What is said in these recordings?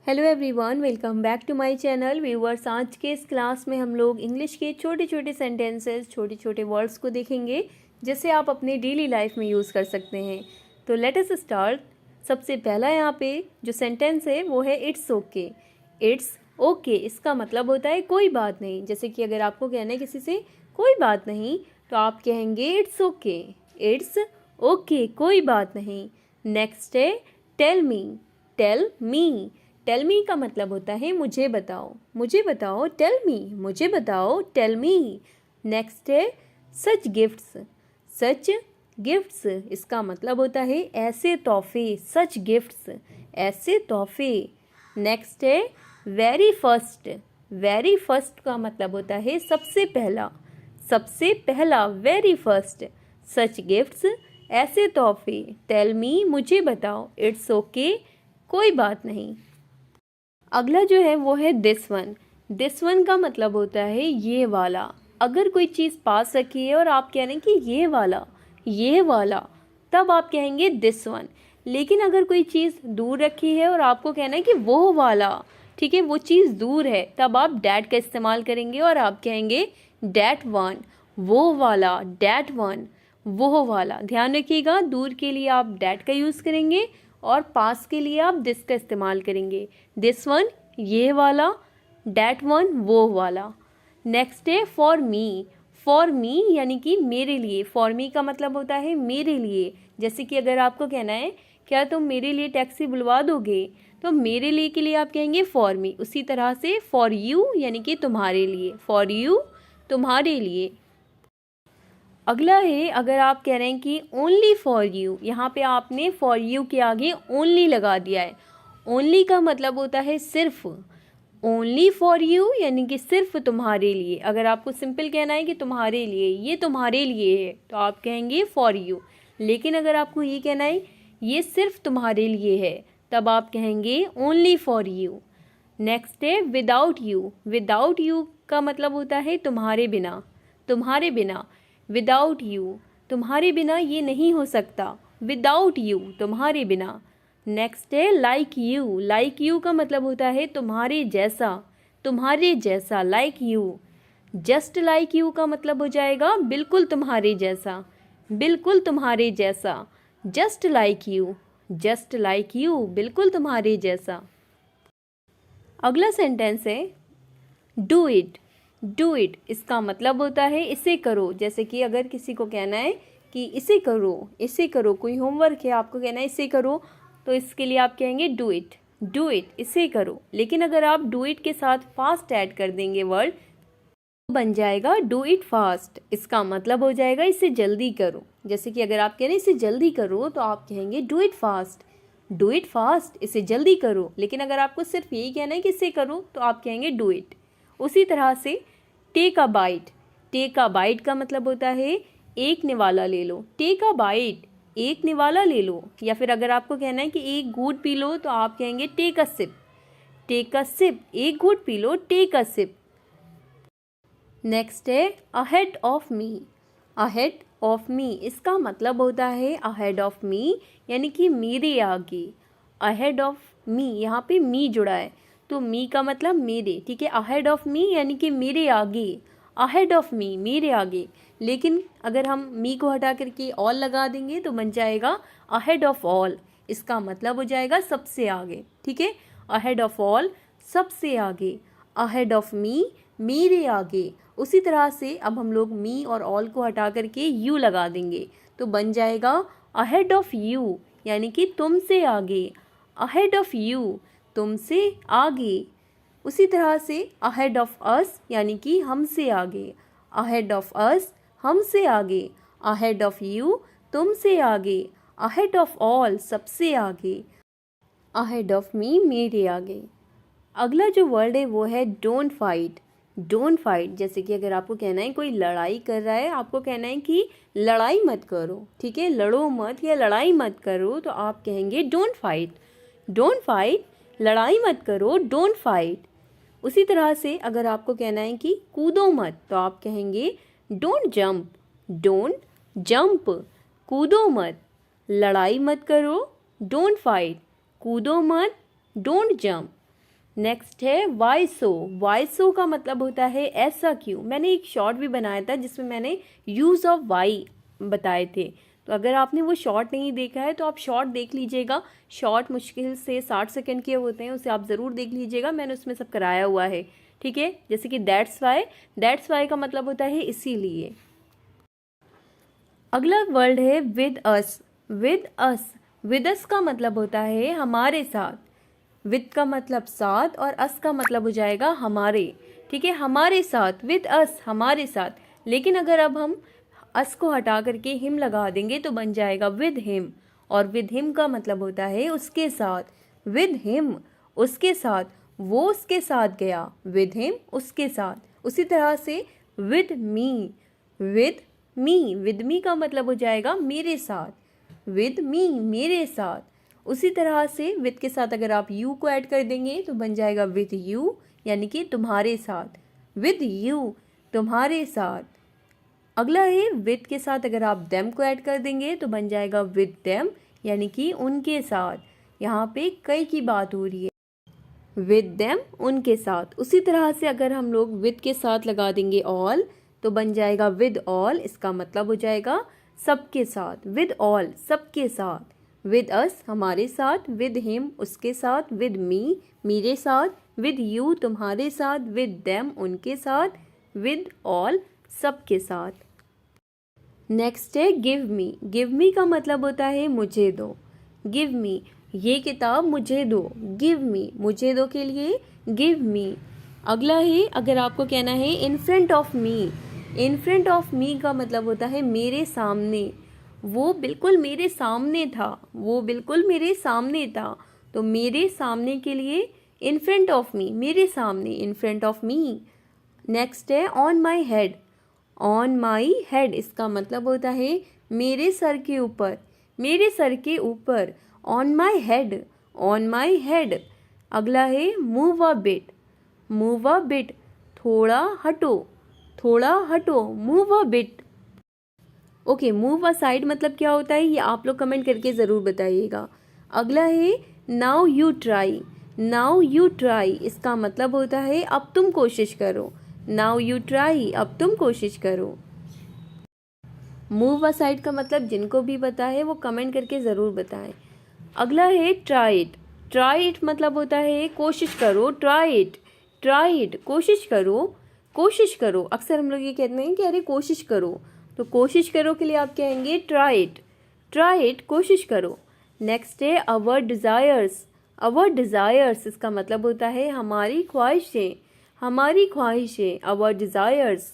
Hello everyone, welcome back to my channel viewers. आज के इस क्लास में हम लोग इंग्लिश के छोटे छोटे सेंटेंसेस, छोटे छोटे वर्ड्स को देखेंगे जिसे आप अपने डेली लाइफ में यूज़ कर सकते हैं। तो लेट अस स्टार्ट। सबसे पहला यहाँ पे जो सेंटेंस है वो है इट्स ओके। इट्स ओके इसका मतलब होता है कोई बात नहीं। जैसे कि अगर आपको कहना है किसी से कोई बात नहीं तो आप कहेंगे इट्स ओके। इट्स ओके कोई बात नहीं। नेक्स्ट है tell me. Tell me. Tell me का मतलब होता है मुझे बताओ। मुझे बताओ टेल मी। मुझे बताओ टेल मी। नेक्स्ट है सच गिफ्ट्स। सच गिफ्ट्स इसका मतलब होता है ऐसे तोहफे। सच गिफ्ट्स ऐसे तोहफे। नेक्स्ट है वेरी फर्स्ट। वेरी फर्स्ट का मतलब होता है सबसे पहला। सबसे पहला वेरी फर्स्ट। सच गिफ्ट्स ऐसे तोहफे। टेल मी मुझे बताओ। इट्स ओके कोई बात नहीं। अगला जो है वो है दिस वन। दिस वन का मतलब होता है ये वाला। अगर कोई चीज़ पास रखी है और आप कह रहे हैं कि ये वाला, तब आप कहेंगे दिस वन। लेकिन अगर कोई चीज़ दूर रखी है और आपको कहना है कि वो वाला, ठीक है, वो चीज़ दूर है, तब आप डैट का इस्तेमाल करेंगे और आप कहेंगे डैट वन। वो वाला, डैट वन, वो वाला। ध्यान रखिएगा, दूर के लिए आप डैट का यूज़ करेंगे और पास के लिए आप दिस का इस्तेमाल करेंगे। दिस वन ये वाला, डैट वन वो वाला। नेक्स्ट है फॉर मी। फॉर मी यानी कि मेरे लिए। फॉर मी का मतलब होता है मेरे लिए। जैसे कि अगर आपको कहना है क्या तुम मेरे लिए टैक्सी बुलवा दोगे, तो मेरे लिए के लिए आप कहेंगे फॉर मी। उसी तरह से फॉर यू यानी कि तुम्हारे लिए। फॉर यू तुम्हारे लिए। अगला है अगर आप कह रहे हैं कि ओनली फॉर यू, यहाँ पे आपने फॉर यू के आगे ओनली लगा दिया है। ओनली का मतलब होता है सिर्फ। ओनली फॉर यू यानी कि सिर्फ तुम्हारे लिए। अगर आपको सिंपल कहना है कि तुम्हारे लिए, ये तुम्हारे लिए है, तो आप कहेंगे फॉर यू। लेकिन अगर आपको ये कहना है ये सिर्फ तुम्हारे लिए है, तब आप कहेंगे ओनली फॉर यू। नेक्स्ट है विदाउट यू। विदाउट यू का मतलब होता है तुम्हारे बिना। तुम्हारे बिना। विदाउट यू तुम्हारे बिना ये नहीं हो सकता। विदाउट यू तुम्हारे बिना। नेक्स्ट है लाइक यू। लाइक यू का मतलब होता है तुम्हारे जैसा। तुम्हारे जैसा, like you. Just like you का मतलब हो जाएगा बिल्कुल तुम्हारे जैसा। बिल्कुल तुम्हारे जैसा। Just like you. Just like you बिल्कुल तुम्हारे जैसा। अगला सेंटेंस है डू इट। डू इट इसका मतलब होता है इसे करो। जैसे कि अगर किसी को कहना है कि इसे करो, इसे करो, कोई होमवर्क है आपको कहना है इसे करो, तो इसके लिए आप कहेंगे डू इट। डू इट इसे करो। लेकिन अगर आप डू इट के साथ फास्ट ऐड कर देंगे वर्ड, तो बन जाएगा डू इट फास्ट। इसका मतलब हो जाएगा इसे जल्दी करो। जैसे कि अगर आप कह रहे हैं इसे जल्दी करो, तो आप कहेंगे do it fast. Do it fast इसे जल्दी करो। लेकिन अगर आपको सिर्फ यही कहना है कि इसे करो, तो आप कहेंगे डू इट। उसी तरह से take a bite. Take a bite का मतलब होता है एक निवाला ले लो। टेक अ बाइट एक निवाला ले लो। या फिर अगर आपको कहना है कि एक घूंट पी लो, तो आप कहेंगे take a sip. Take a sip एक घूंट पी लो, टेक अ सिप। नेक्स्ट है ahead of me. Ahead of me इसका मतलब होता है अहेड ऑफ मी यानी कि मेरे आगे। अहेड ऑफ मी, यहाँ पे मी जुड़ा है, तो मी का मतलब मेरे, ठीक है। अहेड ऑफ मी यानी कि मेरे आगे। अहेड ऑफ मी मेरे आगे। लेकिन अगर हम मी को हटा करके ऑल लगा देंगे तो बन जाएगा अहेड ऑफ ऑल। इसका मतलब हो जाएगा सबसे आगे, ठीक है। अहेड ऑफ ऑल सबसे आगे। अहेड ऑफ मी मेरे आगे। उसी तरह से अब हम लोग मी और ऑल को हटा करके यू लगा देंगे, तो बन जाएगा अहेड ऑफ यू यानी कि तुमसे आगे। अहेड ऑफ यू तुमसे आगे। उसी तरह से अहेड ऑफ अस यानी कि हमसे आगे। अहेड ऑफ अस हमसे आगे। अहेड ऑफ यू तुमसे आगे। अहेड ऑफ ऑल सबसे आगे। अहेड ऑफ मी मेरे आगे। अगला जो वर्ड है वो है डोंट फाइट। डोंट फाइट जैसे कि अगर आपको कहना है कोई लड़ाई कर रहा है, आपको कहना है कि लड़ाई मत करो, ठीक है, लड़ो मत या लड़ाई मत करो, तो आप कहेंगे डोंट फाइट। डोंट फाइट लड़ाई मत करो, डोंट फाइट। उसी तरह से अगर आपको कहना है कि कूदो मत, तो आप कहेंगे डोंट जंप। डोंट जंप कूदो मत। लड़ाई मत करो, डोंट फाइट। कूदो मत, डोंट जंप। नेक्स्ट है वाई सो। वाई सो का मतलब होता है ऐसा क्यों। मैंने एक शॉर्ट भी बनाया था जिसमें मैंने यूज़ ऑफ वाई बताए थे, तो अगर आपने वो शॉर्ट नहीं देखा है तो आप शॉर्ट देख लीजिएगा। शॉर्ट मुश्किल से 60 सेकंड के होते हैं, उसे आप ज़रूर देख लीजिएगा, मैंने उसमें सब कराया हुआ है। ठीक है, जैसे कि दैट्स वाई का मतलब होता है इसीलिए। अगला वर्ड है with us. With us, with us का मतलब होता है हमारे साथ। विद का मतलब साथ और अस का मतलब हो जाएगा हमारे। ठीक है, हमारे साथ, विद अस, हमारे साथ। लेकिन अगर अब हम अस को हटा करके हिम लगा देंगे तो बन जाएगा विद हिम, और विद हिम का मतलब होता है उसके साथ। विद हिम, उसके साथ, वो उसके साथ गया, विद हिम, उसके साथ। उसी तरह से विद मी, विद मी का मतलब हो जाएगा मेरे साथ, विद मी, मेरे साथ। उसी तरह से विद के साथ अगर आप यू को ऐड कर देंगे तो बन जाएगा विद यू, यानी कि तुम्हारे साथ, विद यू, तुम्हारे साथ। अगला है विद के साथ अगर आप देम को ऐड कर देंगे तो बन जाएगा विद देम, यानी कि उनके साथ। यहाँ पे कई की बात हो रही है, विद देम, उनके साथ। उसी तरह से अगर हम लोग विद के साथ लगा देंगे ऑल तो बन जाएगा विद ऑल, इसका मतलब हो जाएगा सबके साथ, विद ऑल, सबके साथ। विद अस, हमारे साथ, विद हिम, उसके साथ, विद मी, मेरे साथ, विद यू, तुम्हारे साथ, विद देम, उनके साथ, विद ऑल, सबके साथ। नेक्स्ट है गिव मी। गिव मी का मतलब होता है मुझे दो। गिव मी, ये किताब मुझे दो। गिव मी, मुझे दो के लिए गिव मी। अगला है अगर आपको कहना है इन front of me. In front of मी का मतलब होता है मेरे सामने। वो बिल्कुल मेरे सामने था, वो बिल्कुल मेरे सामने था। तो मेरे सामने के लिए इन फ्रंट ऑफ मी, मेरे सामने, in front of me. Next है on my head. On my head, इसका मतलब होता है मेरे सर के ऊपर, मेरे सर के ऊपर। On my head, on my head. अगला है move a bit. Move a bit, थोड़ा हटो, थोड़ा हटो, move a bit. Okay, move a side मतलब क्या होता है ये आप लोग कमेंट करके ज़रूर बताइएगा। अगला है now you try. Now you try, इसका मतलब होता है अब तुम कोशिश करो। नाउ यू ट्राई, अब तुम कोशिश करो। मूव अ साइड का मतलब जिनको भी पता है वो कमेंट करके ज़रूर बताएं। अगला है ट्राई इट। ट्राई इट मतलब होता है कोशिश करो, ट्राई इट, ट्राई इट, कोशिश करो, कोशिश करो। अक्सर हम लोग ये कहते हैं कि अरे कोशिश करो, तो कोशिश करो के लिए आप कहेंगे ट्राई इट, ट्राई इट, कोशिश करो। नेक्स्ट है अवर डिज़ायर्स। अवर डिज़ायर्स, इसका मतलब होता है हमारी ख्वाहिशें, हमारी ख्वाहिशें, अवर डिज़ायर्स।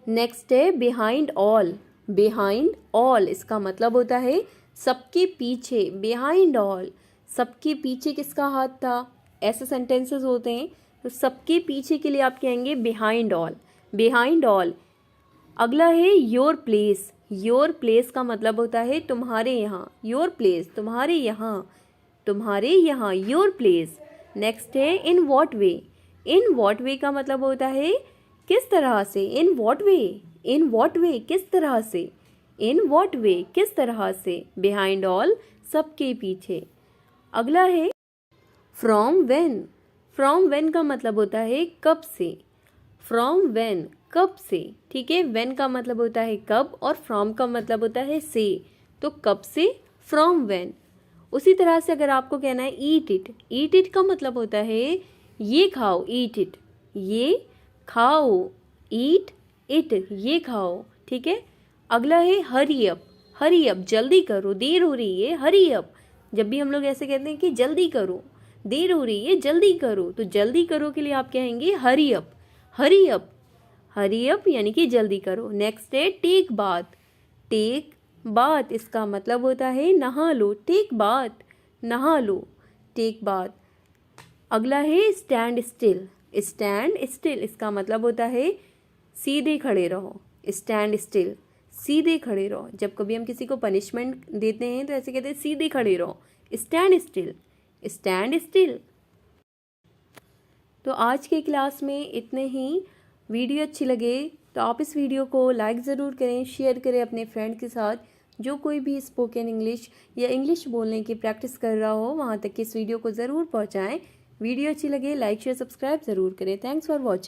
नेक्स्ट है बिहाइंड ऑल। बिहाइंड ऑल, इसका मतलब होता है सबके पीछे, बिहाइंड ऑल। सबके पीछे किसका हाथ था, ऐसे सेंटेंसेस होते हैं, तो सबके पीछे के लिए आप कहेंगे बिहाइंड ऑल, बिहाइंड ऑल। अगला है योर प्लेस। योर प्लेस का मतलब होता है तुम्हारे यहाँ, योर प्लेस, तुम्हारे यहाँ, तुम्हारे यहाँ, योर प्लेस। नेक्स्ट है in what way. In what वे का मतलब होता है किस तरह से, in what way, in what वे, किस तरह से, इन वॉट वे, किस तरह से। बिहाइंड ऑल, सबके पीछे। अगला है फ्रॉम व्हेन। फ्रॉम व्हेन का मतलब होता है कब से, फ्रॉम व्हेन, कब से। ठीक है, व्हेन का मतलब होता है कब और फ्रॉम का मतलब होता है से, तो कब से, फ्रॉम व्हेन। उसी तरह से अगर आपको कहना है ईट इट। ईट इट का मतलब होता है ये खाओ, ईट इट, ये खाओ, ईट इट, ये खाओ। ठीक है। अगला है हरी अप। हरी अप, जल्दी करो, देर हो रही है, हरी अप। जब भी हम लोग ऐसे कहते हैं कि जल्दी करो, देर हो रही है, जल्दी करो, तो जल्दी करो के लिए आप कहेंगे hurry up, hurry up, hurry up, यानी कि जल्दी करो। नेक्स्ट है टेक बाथ। टेक बाथ, इसका मतलब होता है नहा लो, टेक बाथ, नहा लो, टेक बाथ। अगला है स्टैंड स्टिल। स्टैंड स्टिल, इसका मतलब होता है सीधे खड़े रहो, स्टैंड स्टिल, सीधे खड़े रहो। जब कभी हम किसी को पनिशमेंट देते हैं तो ऐसे कहते हैं सीधे खड़े रहो, स्टैंड स्टिल, स्टैंड स्टिल। तो आज के क्लास में इतने ही। वीडियो अच्छी लगे तो आप इस वीडियो को लाइक ज़रूर करें, शेयर करें अपने फ्रेंड के साथ। जो कोई भी स्पोकन इंग्लिश या इंग्लिश बोलने की प्रैक्टिस कर रहा हो वहाँ तक इस वीडियो को ज़रूर पहुँचाएँ। वीडियो अच्छी लगे लाइक शेयर सब्सक्राइब ज़रूर करें। Thanks for watching.